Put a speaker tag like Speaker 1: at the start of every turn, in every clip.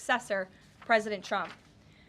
Speaker 1: successor, President Trump.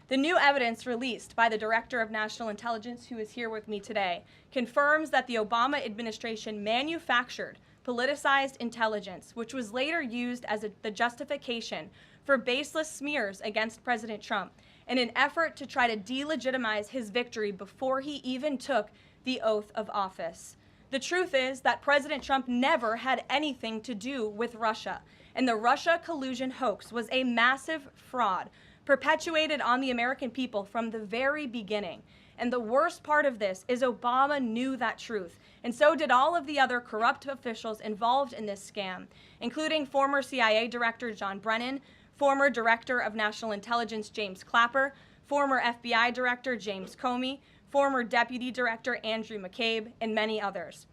Speaker 1: The new evidence released by the Director of National Intelligence, who is here with me today, confirms that the Obama administration manufactured politicized intelligence, which was later used as the justification for baseless smears against President Trump in an effort to try to delegitimize his victory before he even took the oath of office. The truth is that President Trump never had anything to do with Russia, and the Russia collusion hoax was a massive fraud perpetuated on the American people from the very beginning. And the worst part of this is Obama knew that truth, and so did all of the other corrupt officials involved in this scam, including former CIA Director John Brennan, former Director of National Intelligence James Clapper, former FBI Director James Comey, former Deputy Director Andrew McCabe, and many others.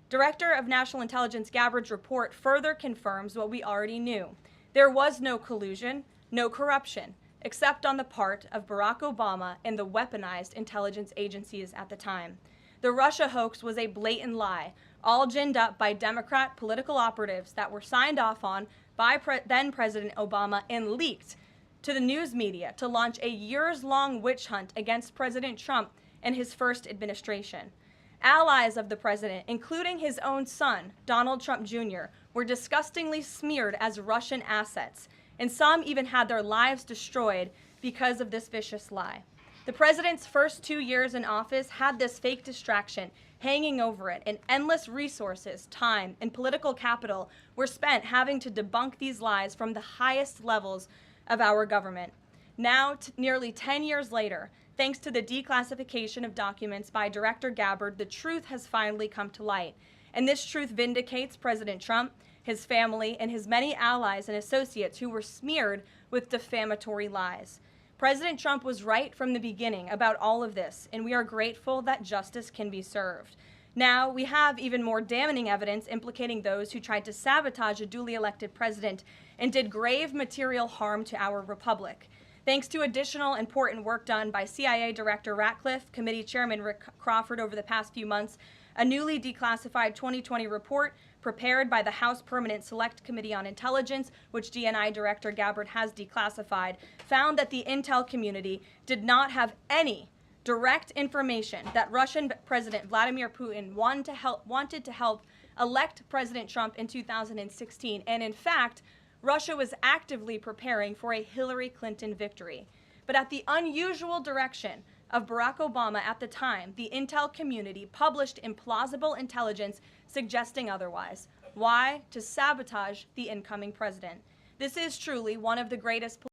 Speaker 1: Director of National Intelligence Gabbard's report further confirms what we already knew. There was no collusion, no corruption, except on the part of Barack Obama and the weaponized intelligence agencies at the time. The Russia hoax was a blatant lie, all ginned up by Democrat political operatives that were signed off on by then President Obama and leaked to the news media to launch a years-long witch hunt against President Trump and his first administration. Allies of the president, including his own son, Donald Trump Jr., were disgustingly smeared as Russian assets, and some even had their lives destroyed because of this vicious lie. The president's first 2 years in office had this fake distraction hanging over it, and endless resources, time, and political capital were spent having to debunk these lies from the highest levels of our government. Now, nearly 10 years later, thanks to the declassification of documents by Director Gabbard, the truth has finally come to light. And this truth vindicates President Trump, his family, and his many allies and associates who were smeared with defamatory lies. President Trump was right from the beginning about all of this, and we are grateful that justice can be served. Now, we have even more damning evidence implicating those who tried to sabotage a duly elected president and did grave material harm to our republic. Thanks to additional important work done by CIA Director Ratcliffe, Committee Chairman Rick Crawford over the past few months, a newly declassified 2020 report prepared by the House Permanent Select Committee on Intelligence, which DNI Director Gabbard has declassified, found that the intel community did not have any direct information that Russian President Vladimir Putin wanted to help elect President Trump in 2016, and in fact, Russia was actively preparing for a Hillary Clinton victory. But at the unusual direction of Barack Obama at the time, the intel community published implausible intelligence suggesting otherwise. Why? To sabotage the incoming president. This is truly one of the greatest